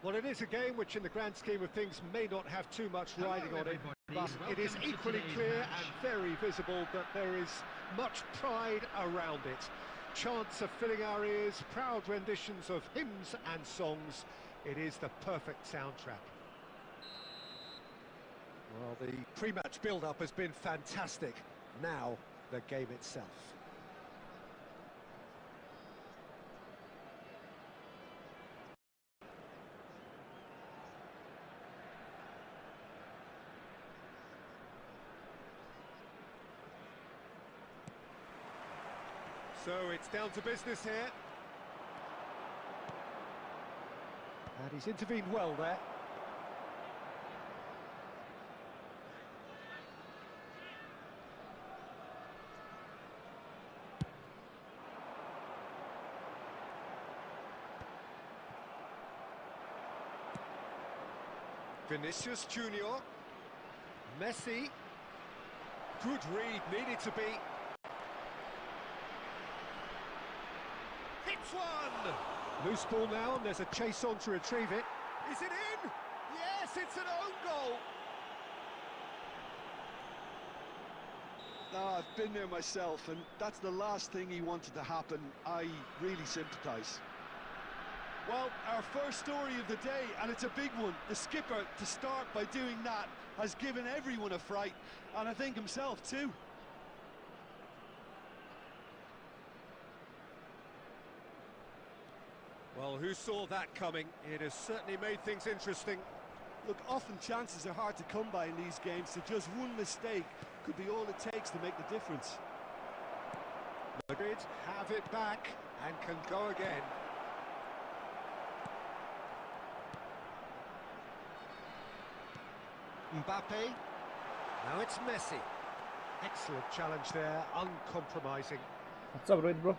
Well, it is a game which in the grand scheme of things may not have too much riding on it, but it is equally clear and very visible that there is much pride around it. Chants are filling our ears, proud renditions of hymns and songs. It is the perfect soundtrack. Well, the pre-match build-up has been fantastic. Now, the game itself. So it's down to business here. And he's intervened well there. Vinicius Junior. Messi. Good read, needed to be. Hits one! Loose ball now, and there's a chase on to retrieve it. Is it in? Yes, it's an own goal! I've been there myself, and that's the last thing he wanted to happen. I really sympathise. Well, our first story of the day, and it's a big one. The skipper, to start by doing that, has given everyone a fright, and I think himself too. Well, who saw that coming? It has certainly made things interesting. Look, often chances are hard to come by in these games, so just one mistake could be all it takes to make the difference. Madrid have it back and can go again. Mbappe. Now it's Messi. Excellent challenge there, uncompromising. What's up, bro?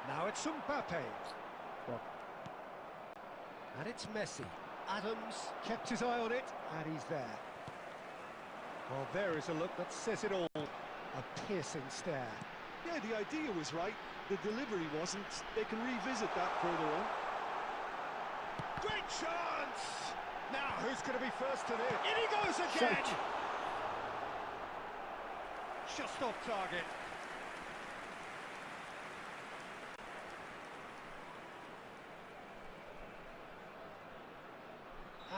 Now it's Mbappe. And it's Messi. Adams kept his eye on it, and he's there. Well, there is a look that says it all. A piercing stare. Yeah, the idea was right. The delivery wasn't. They can revisit that further on. Great chance! Now, who's going to be first to this? In he goes again! Just off target.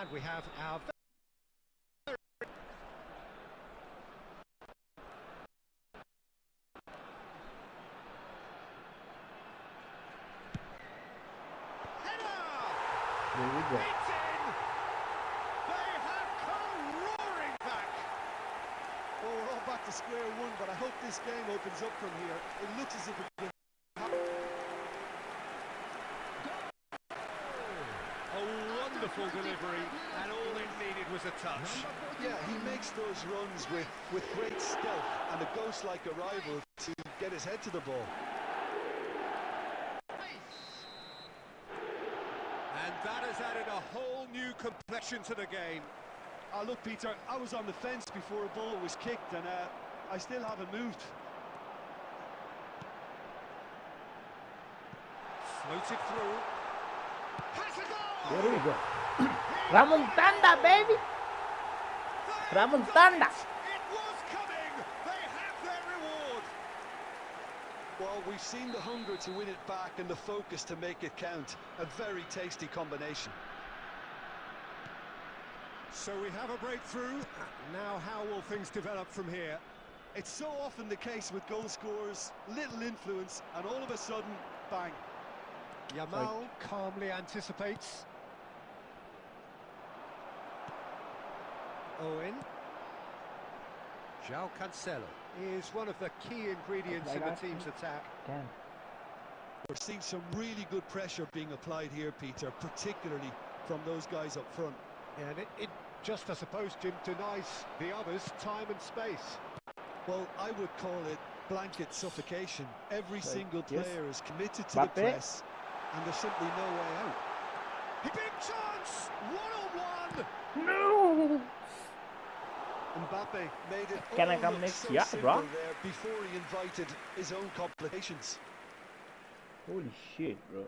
And we have our... There we go. They have come roaring back. Well, we're all back to square one, but I hope this game opens up from here. It looks as if it's been... A wonderful delivery, and all it needed was a touch. Yeah, he makes those runs with great stealth and a ghost-like arrival to get his head to the ball. And that has added a whole new complexion to the game. Look, Peter, I was on the fence before a ball was kicked, and I still haven't moved. Floated through. Has a goal! There we go. Ramontanda, baby! Ramontanda! It was coming! They have their reward! Well, we've seen the hunger to win it back and the focus to make it count. A very tasty combination. So we have a breakthrough. Now how will things develop from here? It's so often the case with goal scorers, little influence, and all of a sudden, bang. Yamal calmly anticipates. Owen. João Cancelo is one of the key ingredients in the team's attack. We're seeing some really good pressure being applied here, Peter, particularly from those guys up front. Yeah, and it just, I suppose, Jim, denies the others time and space. Well, I would call it blanket suffocation. Every single player is committed to the press, and there's simply no way out. Big chance! One-on-one! No! Mbappe made it Can I all come look next? so Yeah, simple bro. there before he invited his own complications. Holy shit, bro.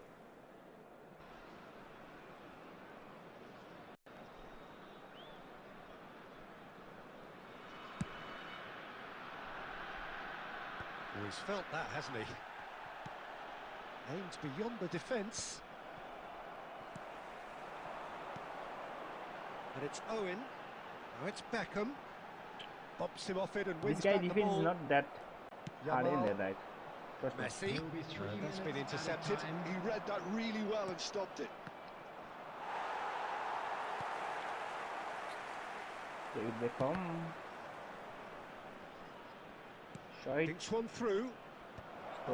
Oh, he's felt that, hasn't he? Aimed beyond the defence. And it's Owen. Now it's Beckham. Bumps him off it and wins This guy back the defense ball. is not that hard in Yamal. there, right? Trust me. Messi. That's been intercepted. He read that really well and stopped it. David Beckham. Shite. Dinks one through.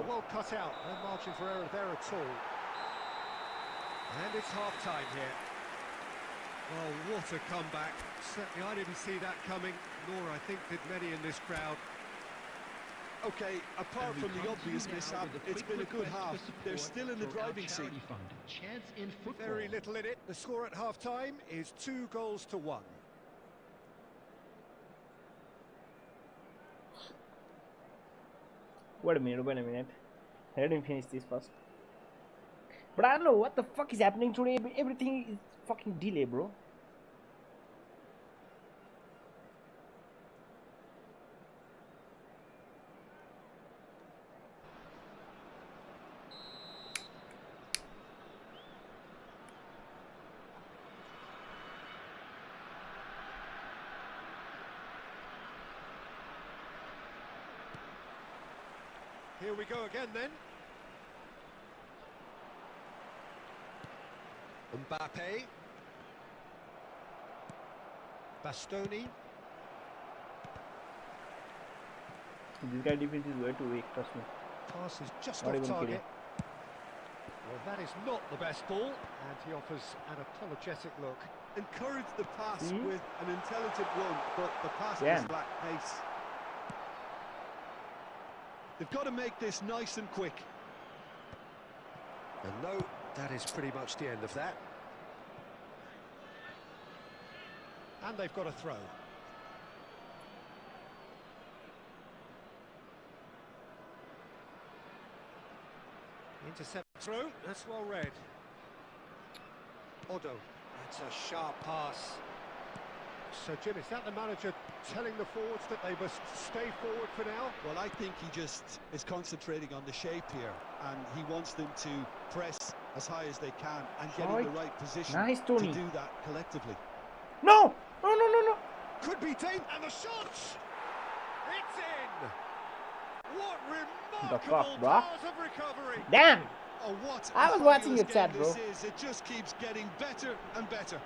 Well cut out. No margin for error there at all. And it's half-time here. Oh, what a comeback. Certainly I didn't see that coming, nor I think did many in this crowd. Okay, apart from the obvious mishap, it's been a good half. They're still in the driving seat. Very little in it. The score at half-time is 2-1. Wait a minute. Let him finish this first. But I don't know what the fuck is happening today. Everything is fucking delay, bro. Here we go again then. Mbappe. Bastoni. This guy defense is way too weak, trust me. Pass is just Not off even target. kidding. Well, that is not the best ball, and he offers an apologetic look. Encourage the pass See? with an intelligent run, but the pass Yeah. just lacked pace. They've got to make this nice and quick. And no, that is pretty much the end of that. And they've got a throw. Intercept through, that's well read. Odo, that's a sharp pass. So Jim, is that the manager telling the forwards that they must stay forward for now? Well, I think he just is concentrating on the shape here, and he wants them to press as high as they can and get in the right position Nice, to Tony. do that collectively. No! No! Could be Dane, and the shot! It's in! What remarkable bro? powers of recovery! Damn! Oh, what I a was watching fabulous your chat, game bro. this is. It just keeps getting better and better.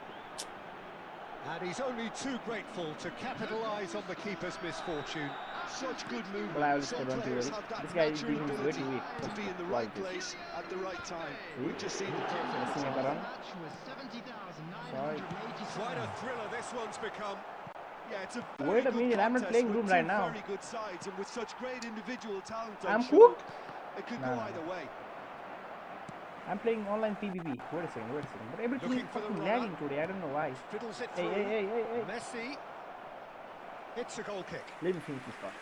And he's only too grateful to capitalise on the keeper's misfortune. Such good movement. Well, I will Some score, don't you players worry. have that This guy is natural defense is way ability too weak. to be in the right place at the right time. See? We've just seen it. Messing it around. Sorry. Quite a thriller this one's become. Yeah, it's a Wait a very good minute, I'm not contest playing with room two right now. Very good sides, and with such great individual talent, I'm sure cooked. it could Nah. go either way. I'm playing online PvP. Wait a second. But everything Looking is for the fucking runner. lagging today. I don't know why. Fiddles it Hey, through. hey. Messi. It's a goal kick. Let me finish this part.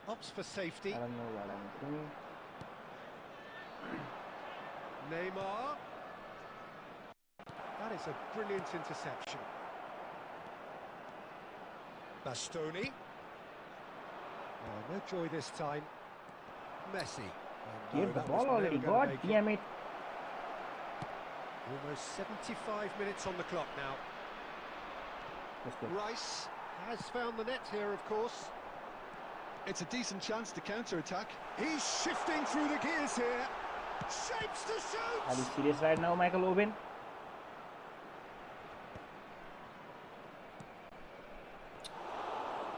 Opts for safety. I don't know what I'm doing. Neymar. That is a brilliant interception. Bastoni. Oh, no joy this time. Messi. Oh, no, Give the that was ball never already. gonna God make it. damn it. Almost 75 minutes on the clock now. Let's go. Rice has found the net here, of course. It's a decent chance to counter-attack. He's shifting through the gears here. Shapes to Are you shoot. serious right now, Michael Owen?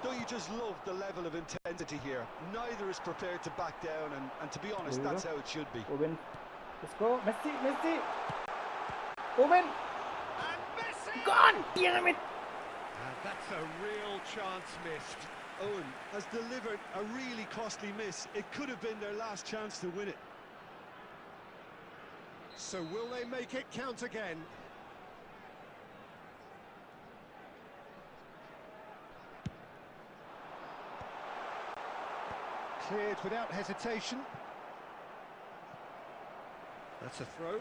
Don't you just love the level of intensity here? Neither is prepared to back down, and to be honest, There you that's go. how it should be. Owen. Let's go. Messi. Owen. And Messi! God damn it. And that's a real chance missed. Owen has delivered a really costly miss. It could have been their last chance to win it. So will they make it count again? Cleared without hesitation. That's a throw.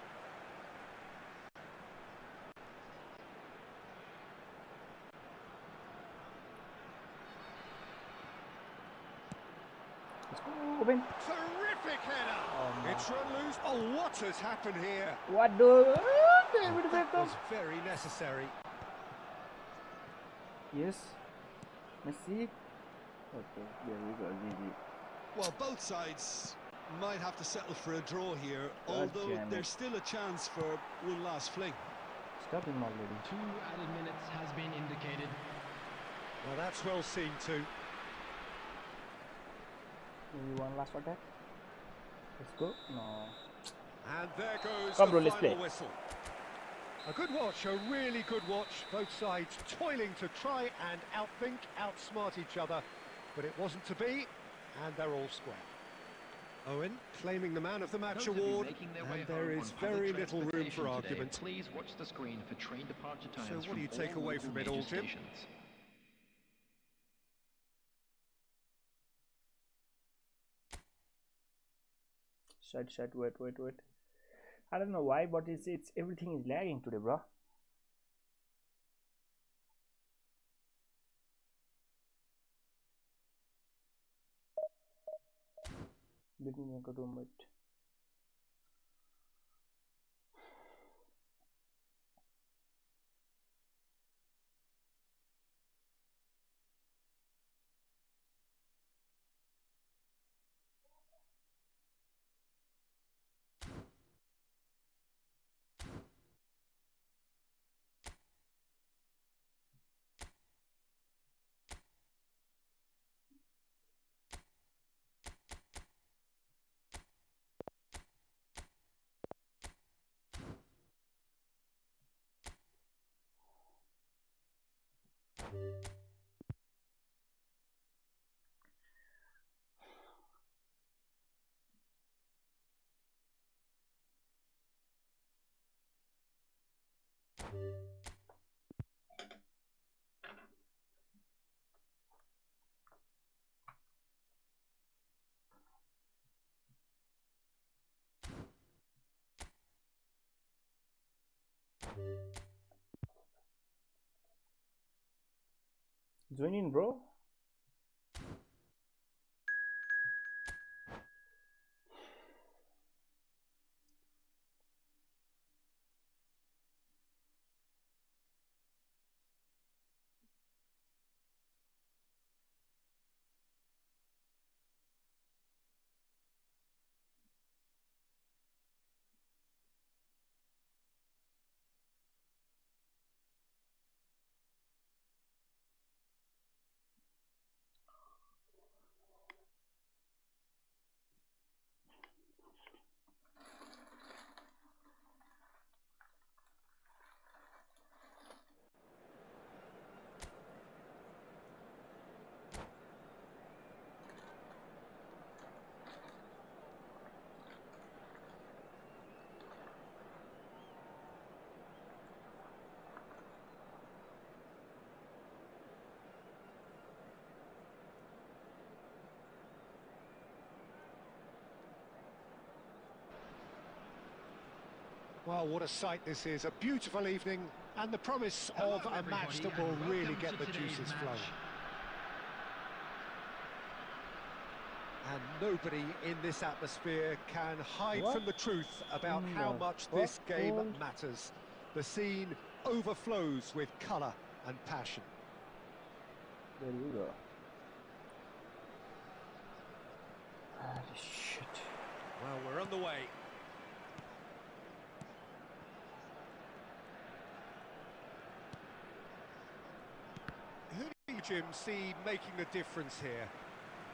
Let's go, open. Terrific header! Oh, It's run loose. Oh, what has happened here? what the? That was very necessary. Yes. Messi. Okay, there we go, GG. Well, both sides might have to settle for a draw here, God although damn it. there's still a chance for one last fling. Stop him already. 2 added minutes has been indicated. Well, that's well seen too. Maybe one last attack. Let's go. No. And there goes Come, the bro, let's final play. whistle. A good watch, a really good watch. Both sides toiling to try and outthink, outsmart each other. But it wasn't to be, and they're all square. Owen claiming the man of the match Those of you award, making their way and there home is on public very little room transportation for today, argument. Please watch the screen for train departure times. So what do you from take all away local from it all, major Jim? stations. Shut, wait. I don't know why, but it's everything is lagging today, bro. Let me make a room, but join in, bro. Well, what a sight this is. A beautiful evening and the promise of a match that will really get the juices flowing. And nobody in this atmosphere can hide from the truth about how much this game matters. The scene overflows with colour and passion. There you go. Ah, shit. Well, we're on the way. Who do you, Jim, see making the difference here?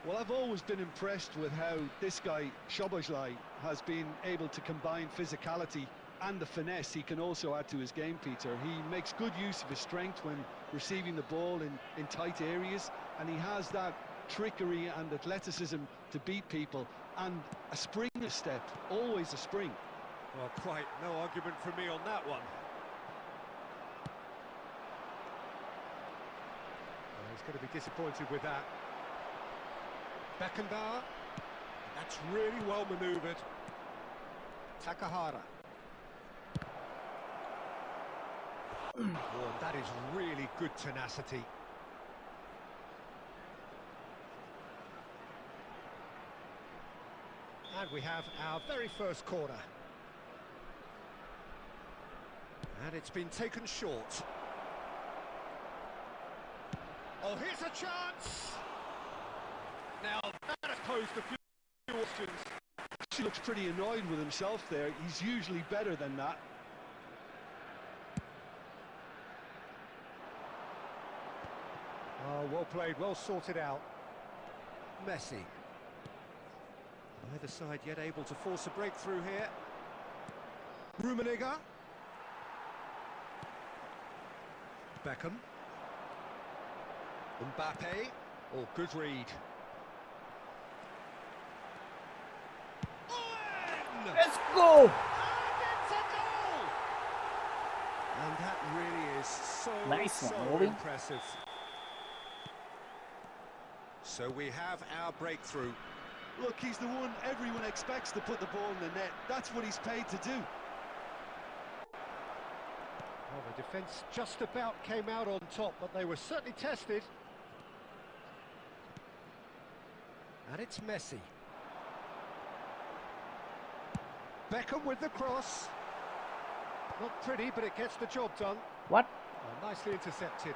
Well, I've always been impressed with how this guy, Szoboszlai, has been able to combine physicality and the finesse he can also add to his game, Peter. He makes good use of his strength when receiving the ball in tight areas, and he has that trickery and athleticism to beat people, and a spring step, always a spring. Well, quite no argument from me on that one. Well, he's going to be disappointed with that. Beckenbauer. That's really well manoeuvred. Takahara. Oh, and that is really good tenacity. And we have our very first corner. And it's been taken short. Oh, here's a chance! Now, that has posed a few questions. He looks pretty annoyed with himself there. He's usually better than that. Oh, well played, well sorted out. Messi. Neither side yet able to force a breakthrough here. Rummenigge. Beckham. Mbappe. Oh, good read. Owen! Let's go! And it's a goal! And that really is so Owen. impressive. So we have our breakthrough. Look, he's the one everyone expects to put the ball in the net. That's what he's paid to do. Well, the defence just about came out on top, but they were certainly tested. And it's Messi. Beckham with the cross. Not pretty, but it gets the job done. What? Oh, nicely intercepted.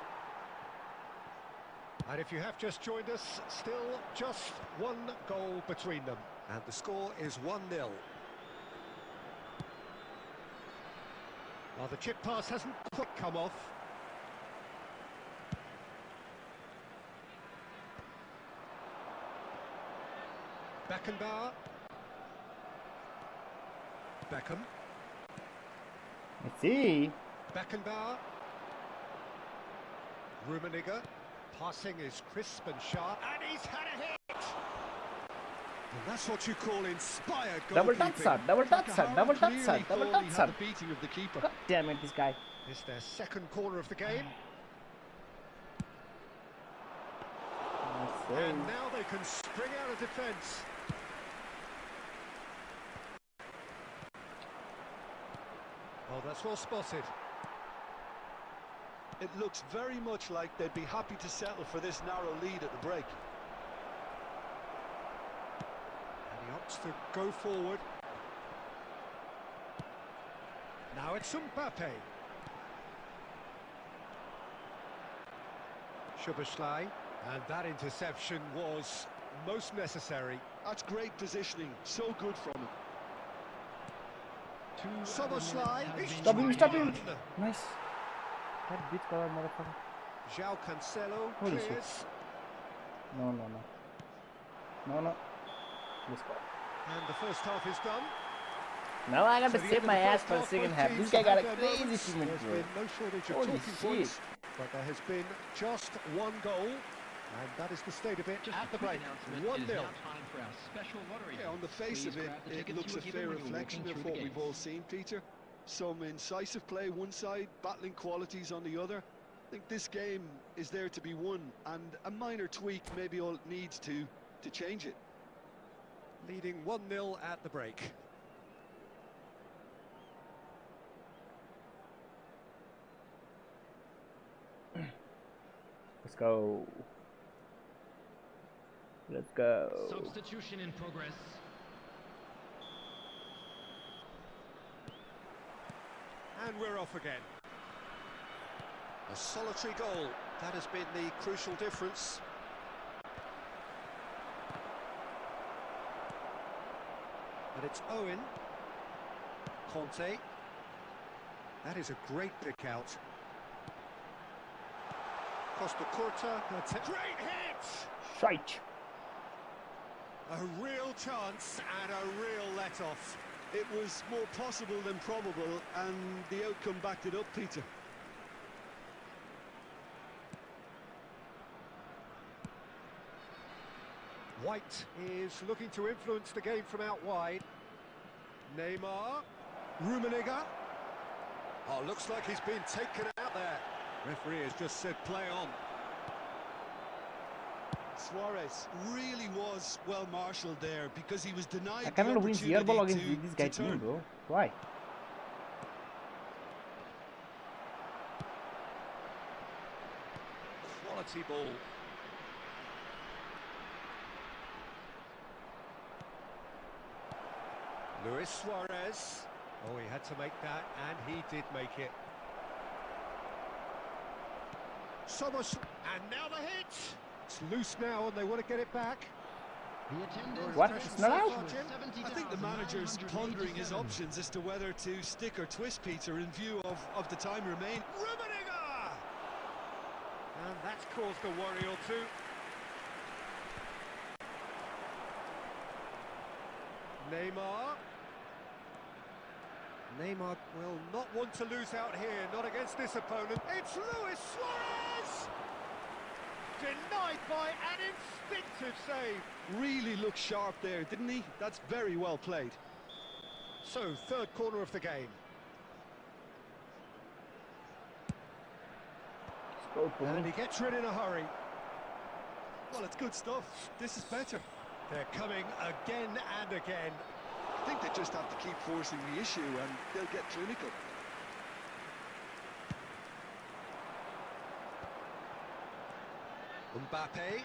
And if you have just joined us, still just one goal between them. And the score is 1-0. Well, the chip pass hasn't quite come off. Beckenbauer. Beckham. Let's see. Beckenbauer. Rummenigge. Passing is crisp and sharp, and he's had a hit! And that's what you call inspired goalkeeping. Double touch shot, double touch shot, double touch Clearly shot, double thought touch he shot. had the beating of the keeper. God damn it, this guy. It's their second corner of the game. And now they can spring out of defence. Oh, that's well spotted. It looks very much like they'd be happy to settle for this narrow lead at the break. And he opts to go forward. Now it's Mbappe. Szoboszlai. And that interception was most necessary. That's great positioning, so good from him. Szoboszlai. Stop him. Nice. That bitch cover, motherfucker. João Cancelo Holy clears. shit. No. Let's go. And the first half is done. Now I got So to the save end of my the ass first for the half, second both half. teams This guy got a have their crazy moments. achievement, There's bro. been no shortage of Holy talking shit. points, but there has been just one goal, and that is the state of it Just at a the quick break. announcement. It is 1-0. now time for our special lottery. Yeah, on the face Please of it, grab the it tickets looks you a were fair given when you were reflection walking of through what the we've gates. all seen, Peter. Some incisive play one side, battling qualities on the other. I think this game is there to be won, and a minor tweak maybe all it needs to change it. Leading 1-0 at the break. Let's go. Let's go. Substitution in progress. And we're off again. A solitary goal. That has been the crucial difference. And it's Owen. Conte. That is a great pick out. Costa Curta. That's a great hit! Shite. A real chance and a real let-off. It was more possible than probable, and the outcome backed it up, Peter. White is looking to influence the game from out wide. Neymar. Rummenigge. Oh, looks like he's been taken out there. Referee has just said play on. Suarez really was well marshalled there because he was denied I the cannot win opportunity air ball against this guy to team, turn. bro. Why? Quality ball. Luis Suarez. Oh, he had to make that, and he did make it. Somos, and now the hit. It's loose now, and they want to get it back. The attendance What? registered It's not out? So far, Jim. I think the manager's pondering his options as to whether to stick or twist Peter in view of the time remaining. Rummenigge! And that's caused a worry or two. Neymar will not want to lose out here, not against this opponent. It's Luis Suarez! Denied by an instinctive save. Really looked sharp there, didn't he? That's very well played. So, third corner of the game. And he gets rid in a hurry. Well, it's good stuff. This is better. They're coming again and again. I think they just have to keep forcing the issue and they'll get clinical. Mbappe.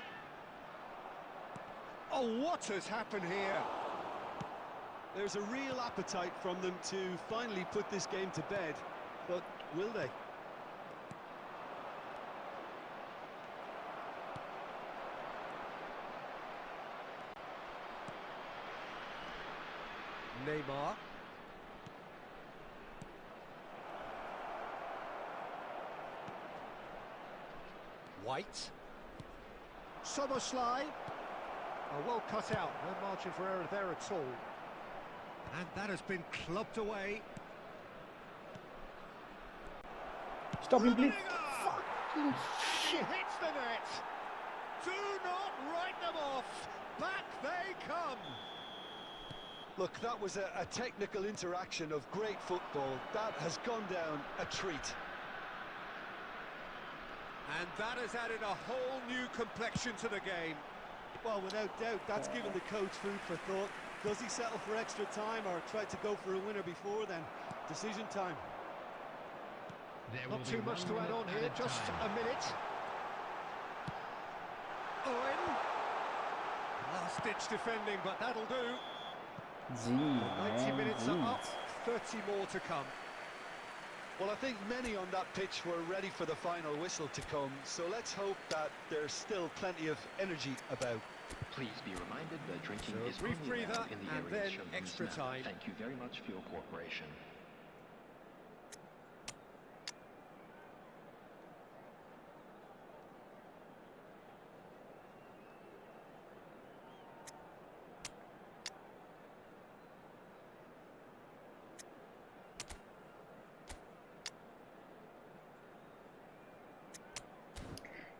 Oh, what has happened here? There's a real appetite from them to finally put this game to bed, but will they? Neymar. White. Soboslai. Oh, well cut out. No margin for error there at all. And that has been clubbed away. Stop him, please. Fucking shit. He hits the net. Do not write them off. Back they come. Look, that was a technical interaction of great football. That has gone down a treat. And that has added a whole new complexion to the game. Well, without doubt, that's given the coach food for thought. Does he settle for extra time or try to go for a winner before then? Decision time. Not too much to add on here, just a minute. Owen. Last-ditch defending, but that'll do. 90 minutes are up, 30 more to come. Well, I think many on that pitch were ready for the final whistle to come, so let's hope that there's still plenty of energy about. Please be reminded that drinking So is brief only breather allowed in the and areas then shown on this extra map. time. Thank you very much for your cooperation.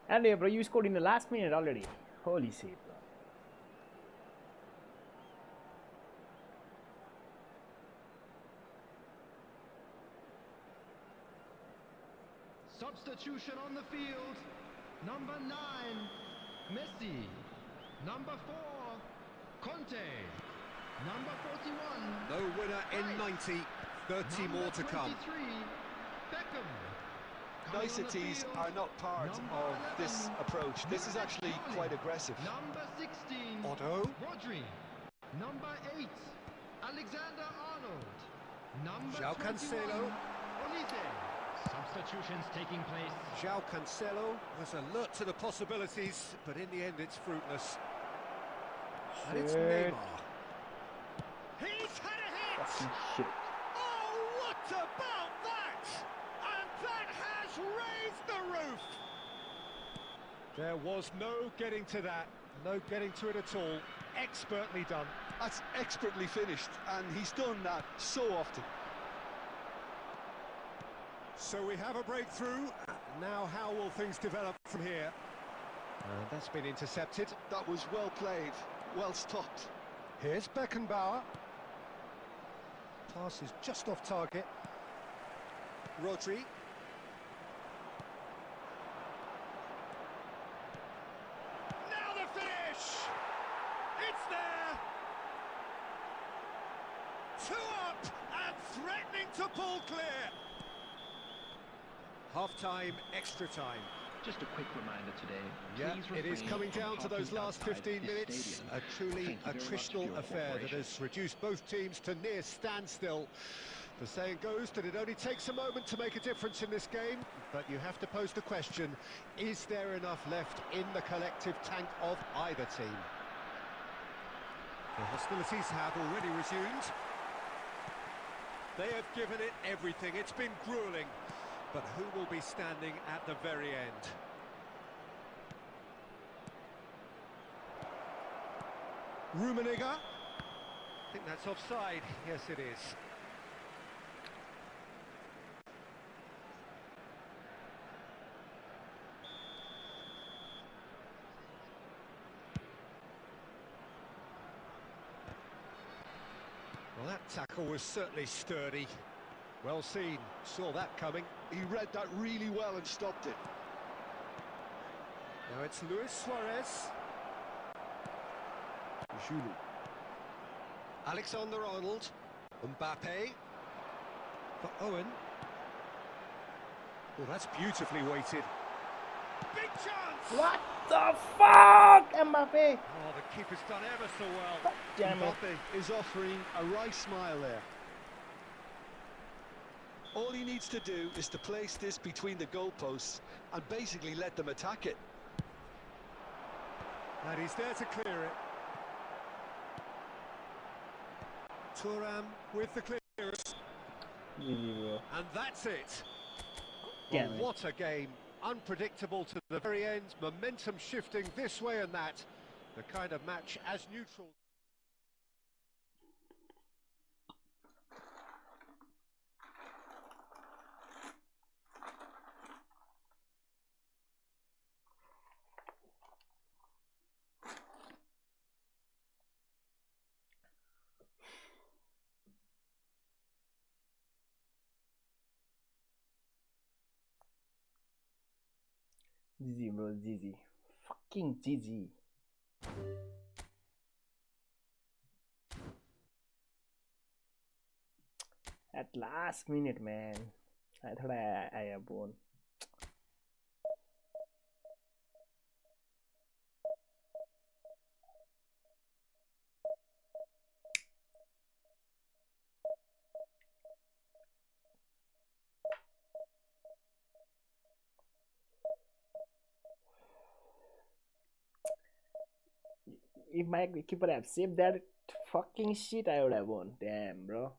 And yeah, bro, you scored in the last minute already. Holy shit, bro. Substitution on the field. Number 9, Messi. Number 4, Conte. Number 41. No winner in 90, 30 more to come. 23, Beckham. Niceties are not part of this approach. This is actually quite aggressive. Number 16, Otto. Rodri. Number 8, Alexander Arnold. Number João 21, Cancelo. Olise. Substitutions taking place. João Cancelo was alert to the possibilities, but in the end it's fruitless. And it's Shit. Neymar. He's had a hit! Fucking shit. Oh, what about that? And that has raised the roof! There was no getting to that, no getting to it at all. Expertly done. That's expertly finished, and he's done that so often. So we have a breakthrough. Now how will things develop from here? And that's been intercepted. That was well played, well stopped. Here's Beckenbauer. Pass is just off target. Rodri. Now the Two up and threatening to pull clear. Half-time, extra time. Just a quick reminder today. Yeah, Please it is refrain coming from down to those parking last outside 15 this minutes. stadium. A truly Thank you very much for attritional your affair that cooperation. has reduced both teams to near standstill. The saying goes that it only takes a moment to make a difference in this game, but you have to pose the question, is there enough left in the collective tank of either team? The hostilities have already resumed. They have given it everything. It's been gruelling. But who will be standing at the very end? Rummenigge. I think that's offside. Yes, it is. Well, that tackle was certainly sturdy. Well seen, saw that coming. He read that really well and stopped it. Now it's Luis Suarez. Giroud. Alexander-Arnold. Mbappe. For Owen. Oh, that's beautifully weighted. Big chance! What the fuck, Mbappe? Oh, the keeper's done ever so well. God damn it. Mbappe is offering a wry smile there. All he needs to do is to place this between the goalposts and basically let them attack it. And he's there to clear it. Thuram with the clearance. And that's it. Damn Well, it. what a game. Unpredictable to the very end. Momentum shifting this way and that. The kind of match as neutral. GG bro, GG. Fucking GG. At last minute, man. I thought I have won. If my keeper had saved that fucking shit, I would have won. Damn, bro.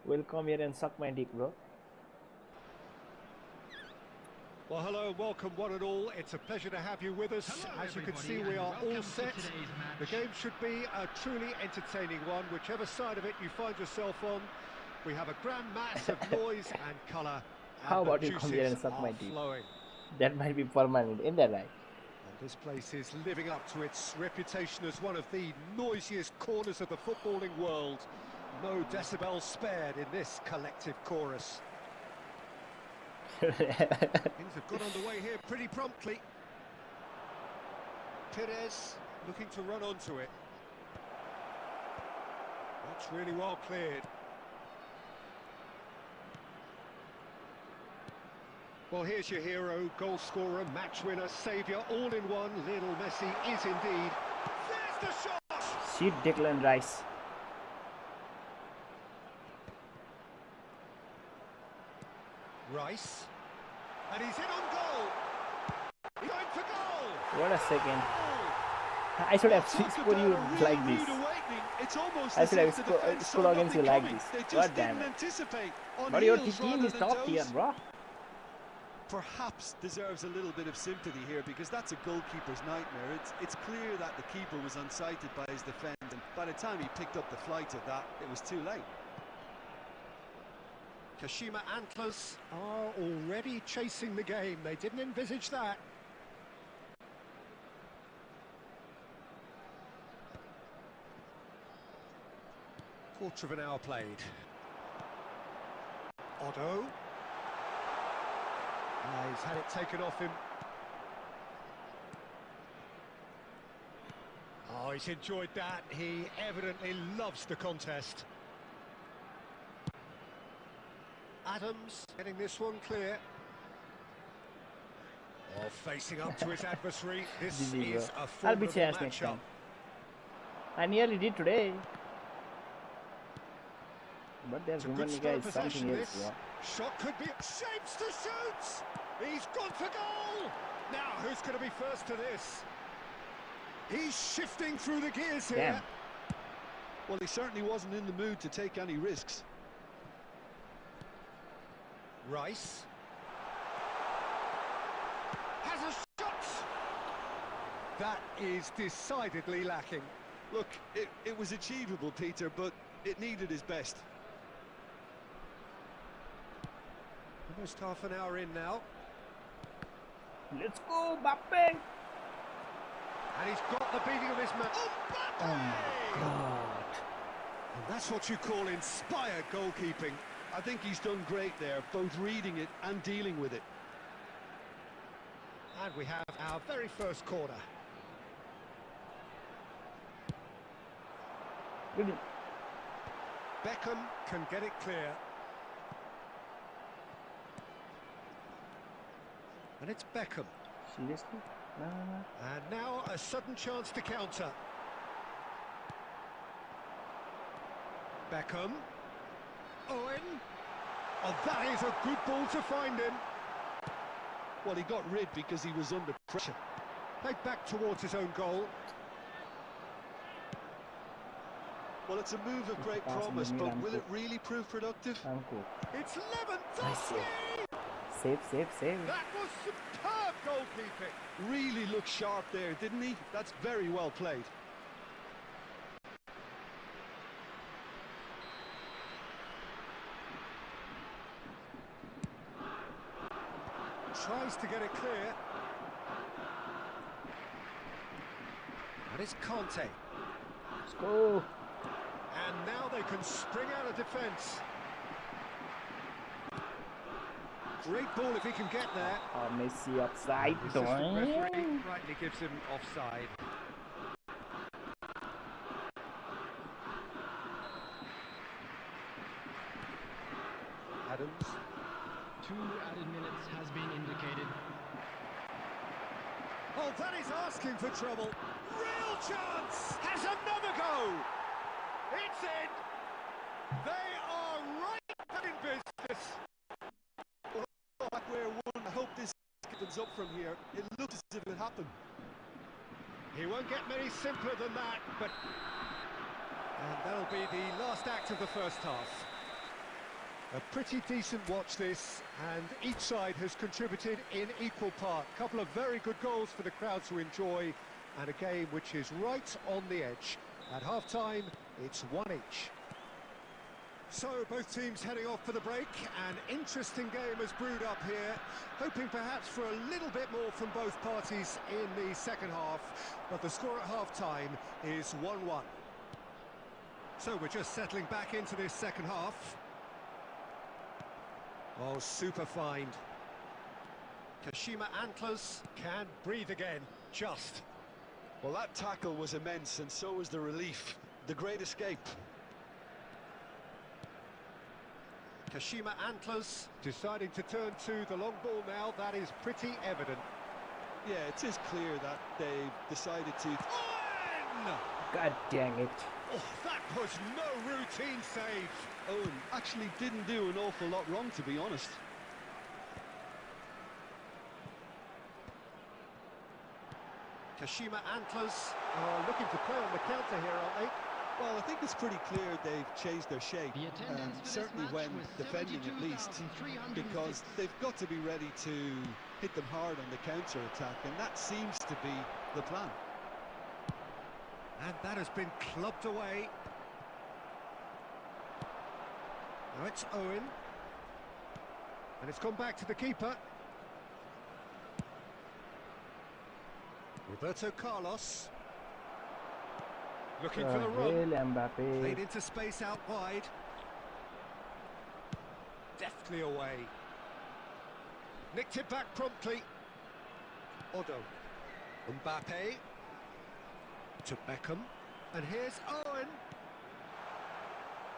Will come here and suck my dick, bro. Well, hello and welcome one and all. It's a pleasure to have you with us. Hello, As you can see, everybody, we are and all welcome to set. today's The match. game should be a truly entertaining one, whichever side of it you find yourself on. We have a grand mass of noise and colour. How and about the you come here and juices suck my are dick? flowing. That might be permanent, isn't that right? And this place is living up to its reputation as one of the noisiest corners of the footballing world. No decibels spared in this collective chorus. Things have got underway here pretty promptly. Perez looking to run onto it. That's really well cleared. Well, here's your hero, goal scorer, match winner, saviour, all in one. Lionel Messi is indeed. There's the shot! Shit, Declan Rice. Rice. And he's in on goal. He's going for goal. What a second. I should have scored you like this. It's almost I as should if have the defense scored saw against you nothing like coming. this. They God just damn didn't it. anticipate. On But your heels team rather is than top tier, toes. bro. perhaps deserves a little bit of sympathy here, because that's a goalkeeper's nightmare. It's clear that the keeper was unsighted by his defence, and by the time he picked up the flight of that, it was too late. Kashima Antlers are already chasing the game. They didn't envisage that. Quarter of an hour played. Otto. He's had it taken off him. Oh, he's enjoyed that. He evidently loves the contest. Adams getting this one clear. Oh, facing up to his adversary. This is a formidable matchup. I nearly did today. But there's women guys something else. Yeah. Shot could be shapes to shoot. He's gone for goal. Now who's going to be first to this? He's shifting through the gears here. Damn. Well, he certainly wasn't in the mood to take any risks. Rice has a shot. That is decidedly lacking. Look, it was achievable, Peter, but it needed his best. Almost half an hour in now. Let's go, Mbappe! And he's got the beating of his man. Oh, Mbappe! Oh, God. And that's what you call inspired goalkeeping. I think he's done great there, both reading it and dealing with it. And we have our very first corner. Good. Beckham can get it clear. And it's Beckham. Seriously? No. And now a sudden chance to counter. Beckham. Owen. Oh, that is a good ball to find him. Well, he got rid because he was under pressure. Played back towards his own goal. Well, it's a move of great promise, but will it really prove productive? It's Lewandowski! Nice save. Save. That was superb goalkeeping. Really looked sharp there, didn't he? That's very well played. Tries to get it clear. And it's Conte. Let's go. And now they can spring out of defence. Great ball if he can get there. Oh, Messi offside. The assistant referee rightly gives him offside. Adams. 2 added minutes has been indicated. Oh, that is asking for trouble. Real chance! Has another go! It's in! They are right back in business. Where one, I hope this opens up from here. It looks as if it happened. He won't get many simpler than that, but... And that'll be the last act of the first half. A pretty decent watch this, and each side has contributed in equal part. A couple of very good goals for the crowd to enjoy, and a game which is right on the edge. At half-time, it's 1 each. So, both teams heading off for the break. An interesting game has brewed up here, hoping perhaps for a little bit more from both parties in the second half, but the score at half-time is 1-1. So, we're just settling back into this second half. Oh, super find. Kashima Antlers can breathe again, just. Well, that tackle was immense, and so was the relief. The great escape. Kashima Antlers deciding to turn to the long ball now. That is pretty evident. Yeah, it is clear that they've decided to... Owen! God dang it. Oh, that was no routine save. Owen actually didn't do an awful lot wrong, to be honest. Kashima Antlers are looking to play on the counter here, aren't they? Well, I think it's pretty clear they've changed their shape, The attendance for this certainly match when was defending at least, 72,306. because they've got to be ready to hit them hard on the counter-attack, and that seems to be the plan. And that has been clubbed away. Now it's Owen. And it's gone back to the keeper. Roberto Carlos. Looking for the run. Played into space out wide. Deftly away. Nicked it back promptly. Odo. Mbappe. To Beckham. And here's Owen.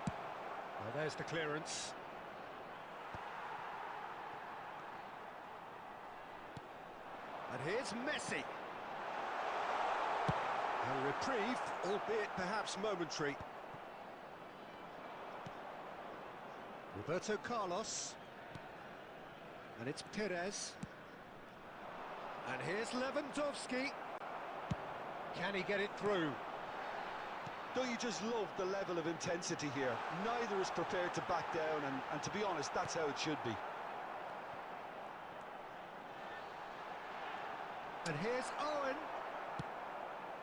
Well, there's the clearance. And here's Messi. A reprieve, albeit perhaps momentary. Roberto Carlos. And it's Perez. And here's Lewandowski. Can he get it through? Don't you just love the level of intensity here? Neither is prepared to back down, and to be honest, that's how it should be. And here's Owen.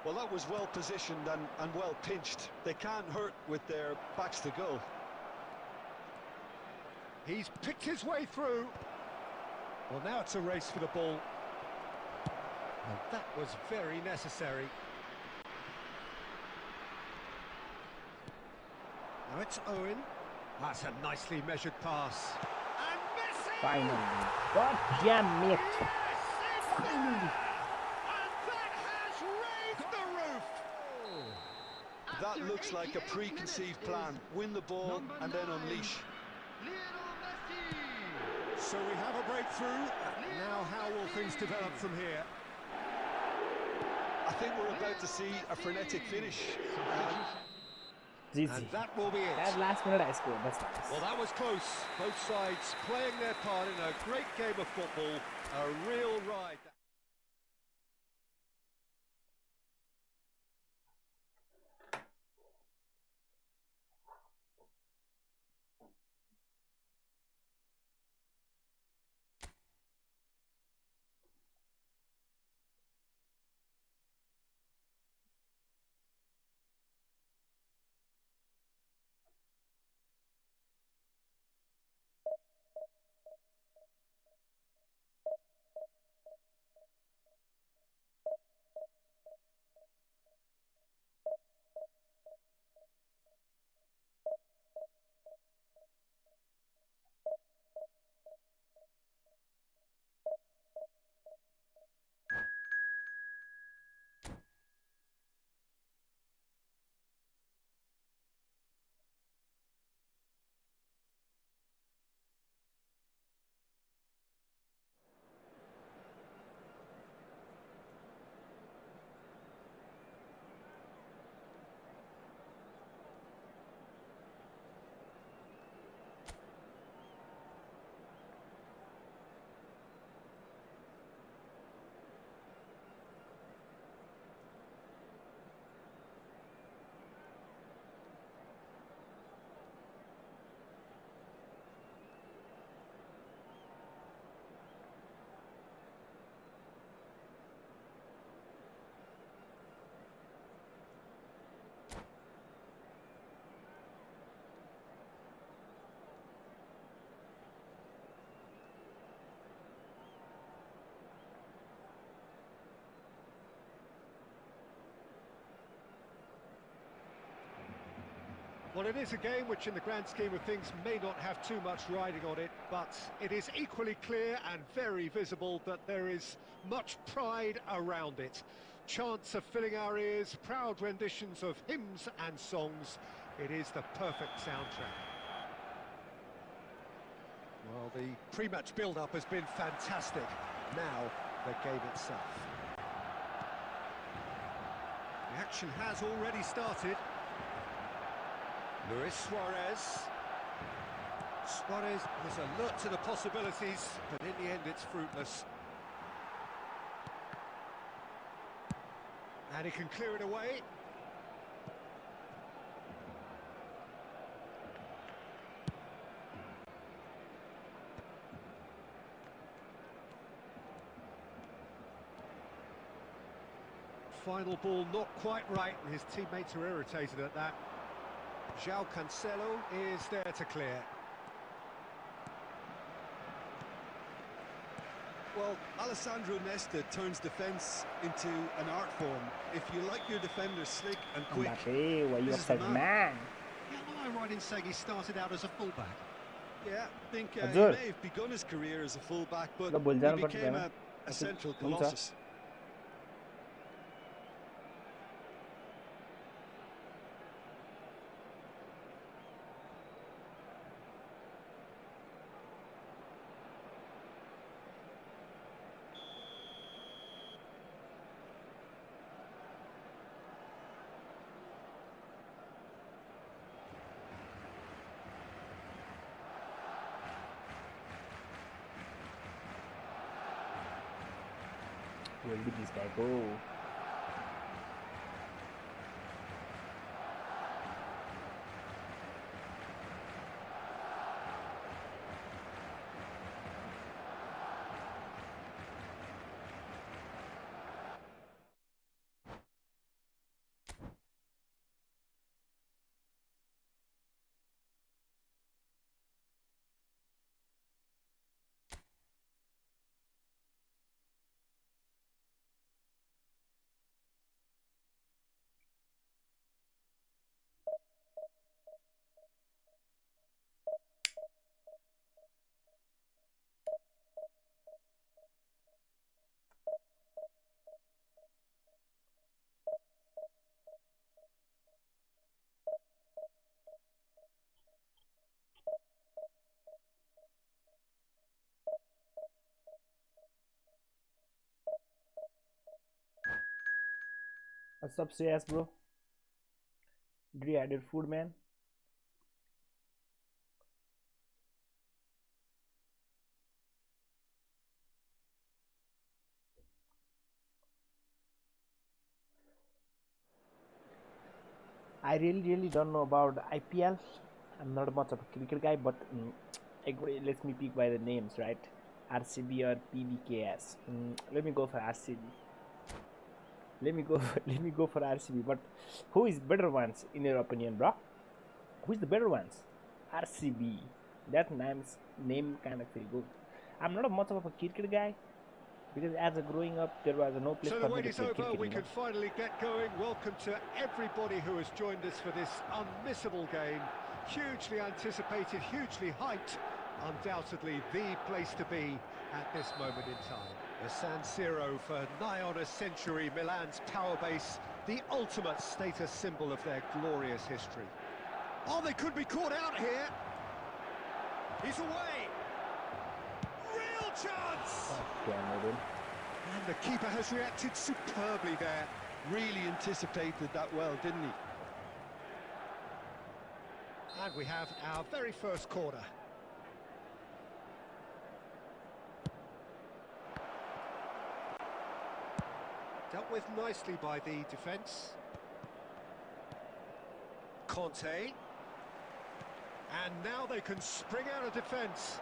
Well, that was well positioned and well pinched. They can't hurt with their backs to goal. He's picked his way through. Well, now it's a race for the ball. And that was very necessary. Now it's Owen. That's a nicely measured pass. And Messi! Finally. God damn it. Yes, it's Finally. there! And that has raised the roof! That looks like a preconceived plan. Win the ball and then unleash. So we have a breakthrough. Now how will things develop from here? I think we're about to see a frenetic finish. GG. And that will be it. That last minute I scored. That's nice. Well, that was close. Both sides playing their part in a great game of football. A real ride. Well, it is a game which in the grand scheme of things may not have too much riding on it, but it is equally clear and very visible that there is much pride around it. Chants are filling our ears, proud renditions of hymns and songs. It is the perfect soundtrack. Well, the pre-match build-up has been fantastic. Now, the game itself. The action has already started. Luis Suarez. Suarez was alert to the possibilities, but in the end it's fruitless. And he can clear it away. final ball not quite right, and his teammates are irritated at that. João Cancelo is there to clear. Well, Alessandro Nesta turns defence into an art form. If you like your defenders slick and quick, Mbappe, why you this is the upset, man. man? Yeah, am I right in saying he started out as a fullback? Yeah, I think he Hazır. may have begun his career as a fullback, but Da he बोलजान पर्छ became Hahn a central हुन्छ colossus. Where did this guy go? What's up, Staz, bro? Did you add your food, man? I really don't know about IPL. I'm not much of a cricket guy, but let me pick by the names, right? RCB or PBKS. Let me go for RCB. Let me go for RCB. But who is better ones in your opinion, bro? Who is the better ones? RCB. That name kind of feel good. I'm not much of a cricket guy because as a growing up there was no place for me to play cricket. We can finally get going. Welcome to everybody who has joined us for this unmissable game. Hugely anticipated, hugely hyped. Undoubtedly the place to be at this moment in time. The San Siro for nigh on a century, Milan's power base, the ultimate status symbol of their glorious history. Oh, they could be caught out here. He's away. Real chance! And the keeper has reacted superbly there. Really anticipated that well, didn't he? And we have our very first corner. Dealt with nicely by the defence. Conte. And now they can spring out of defence.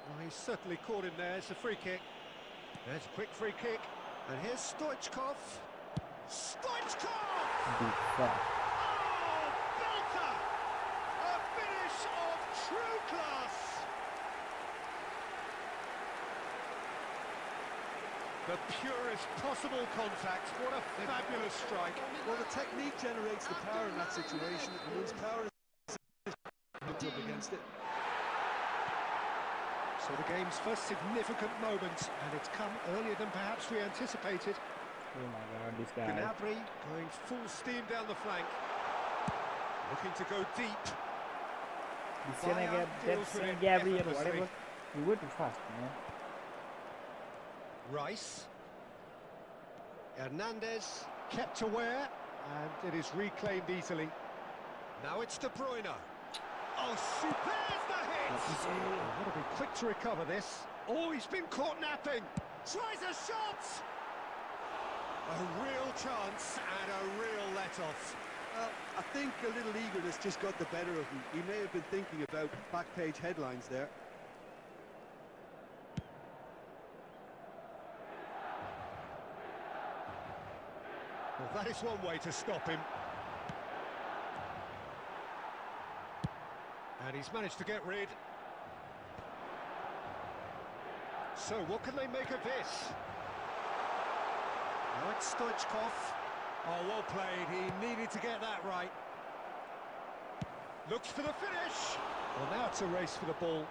Well, he's certainly caught him there. It's a free kick. There's a quick free kick. And here's Stoichkov. Stoichkov! Oh, belter! A finish of true class! The purest possible contact. What a fabulous strike. Well, the technique generates the power in that situation. It means power is up against it. So the game's first significant moment, and it's come earlier than perhaps we anticipated. Oh my god, this guy. Gnabry going full steam down the flank. Looking to go deep. Gabby or whatever. You go too fast, man. Rice. Hernandez kept aware, and it is reclaimed easily. Now it's De Bruyne. Oh, there's the hit! Oh, got to be quick to recover this. Oh, he's been caught napping. Tries a shot! A real chance and a real let-off. Well, I think a little eagerness just got the better of him. He may have been thinking about back-page headlines there. That is one way to stop him. And he's managed to get rid. So what can they make of this? Now it's Stoichkov. Oh, well played. He needed to get that right. Looks for the finish. Well, now it's a race for the ball.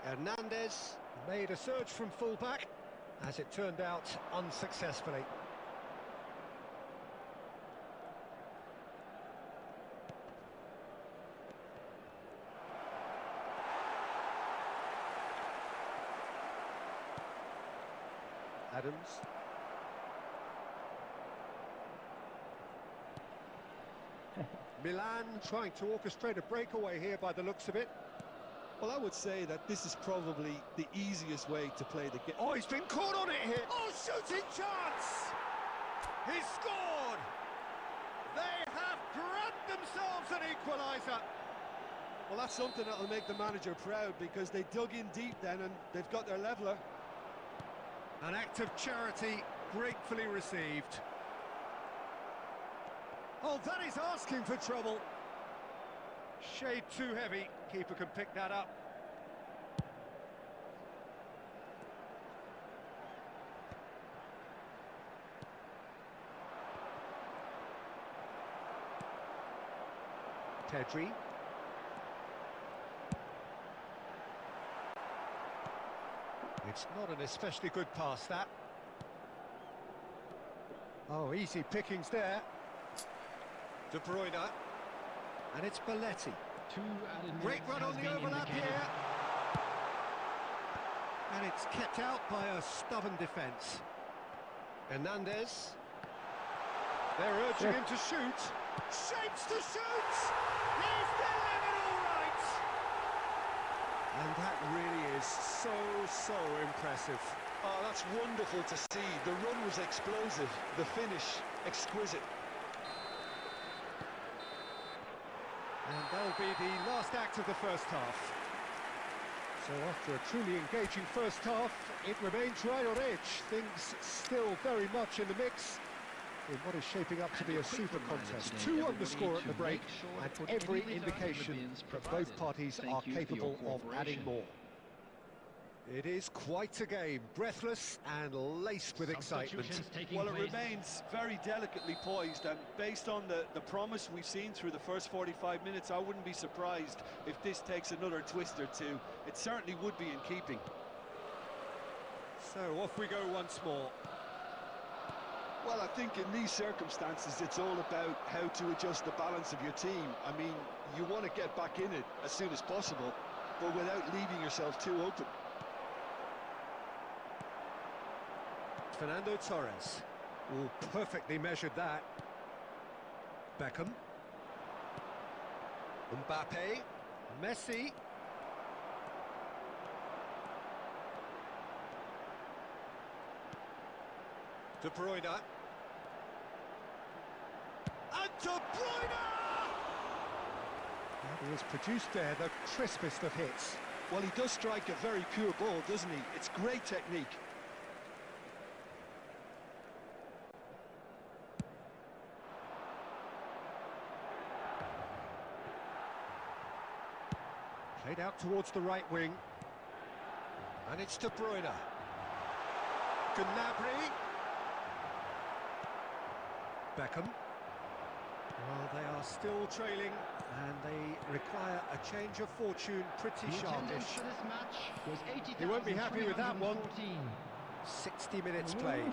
Hernandez made a surge from fullback, as it turned out unsuccessfully. Adams. Milan trying to orchestrate a breakaway here by the looks of it. Well, I would say that this is probably the easiest way to play the game. Oh, he's been caught on it here. Oh, shooting chance! He's scored! They have grabbed themselves an equaliser. Well, that's something that'll make the manager proud, because they dug in deep then and they've got their leveller. An act of charity gratefully received. Oh, that is asking for trouble. Shade too heavy. Keeper can pick that up. Pedri. It's not an especially good pass, that. Oh, easy pickings there. De Bruyne. And it's Belletti. 2 added minutes Great run has on the been overlap indicated. here. And it's kept out by a stubborn defence. Hernandez. They're urging him to shoot. Shapes to shoot! He's delivered all right! And that really is so impressive. Oh, that's wonderful to see. The run was explosive, the finish exquisite. And that'll be the last act of the first half. So after a truly engaging first half, it remains right on edge. Things still very much in the mix in what is shaping up to be a super contest. 2 on the score at the break, and every indication that both parties are capable of adding more. It is quite a game, breathless and laced with excitement. Well, it remains very delicately poised, and based on the promise we've seen through the first 45 minutes, I wouldn't be surprised if this takes another twist or two. It certainly would be in keeping. So off we go once more. Well, I think in these circumstances, it's all about how to adjust the balance of your team. I mean, you want to get back in it as soon as possible, but without leaving yourself too open. Fernando Torres. Oh, perfectly measured that. Beckham. Mbappe. Messi. De Bruyne. And De Bruyne! And he has produced there the crispest of hits. Well, he does strike a very pure ball, doesn't he? It's great technique. Played out towards the right wing. And it's De Bruyne. Gnabry. Beckham. Well, they are still trailing, and they require a change of fortune pretty The attendance sharpish. for this match was He won't be happy with that one. 80,314. 60 minutes played.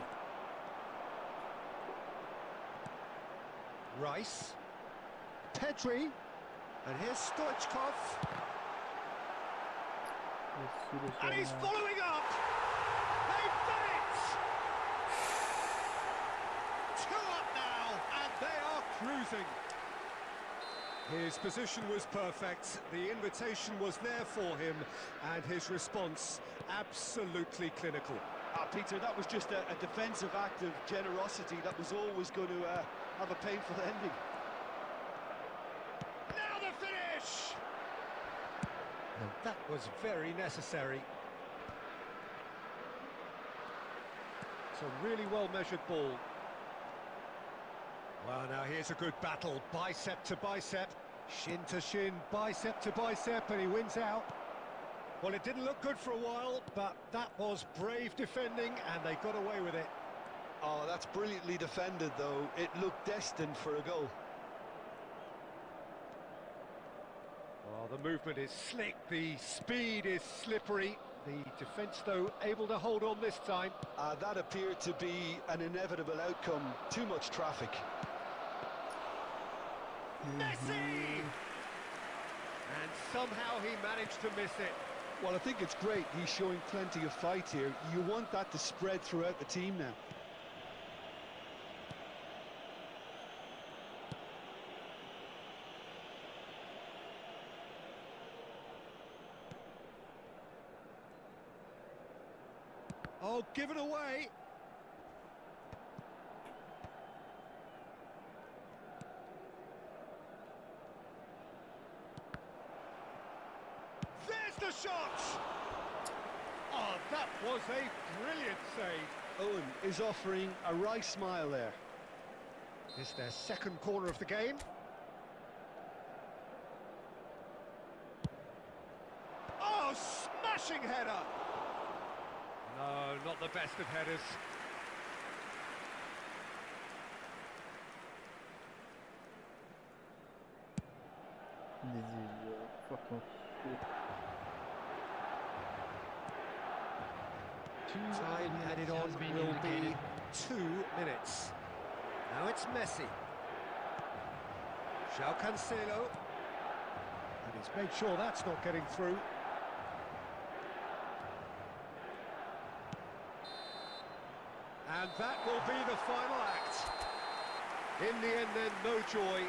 Rice. Pedri. And here's Stoichkov. And he's following up! They've done it! 2 up now, and they are cruising. His position was perfect, the invitation was there for him, and his response absolutely clinical. Peter, that was just a defensive act of generosity that was always going to have a painful ending. Now the finish! And that was very necessary. It's a really well-measured ball. Well, now here's a good battle, bicep to bicep, shin to shin, bicep to bicep, and he wins out. Well, it didn't look good for a while, but that was brave defending, and they got away with it. Oh, that's brilliantly defended, though. It looked destined for a goal. Oh, the movement is slick, the speed is slippery. The defence, though, able to hold on this time. That appeared to be an inevitable outcome. Too much traffic. Messi! And somehow he managed to miss it. Well, I think it's great. He's showing plenty of fight here. You want that to spread throughout the team now. Oh, give it away. There's the shot! Oh, that was a brilliant save. Owen is offering a wry smile there. It's their second corner of the game. Oh, smashing header! No, not the best of headers. This is fucking shit. Time added on will be 2 minutes. Now it's Messi. João Cancelo. And he's made sure that's not getting through. And that will be the final act. In the end then, no joy.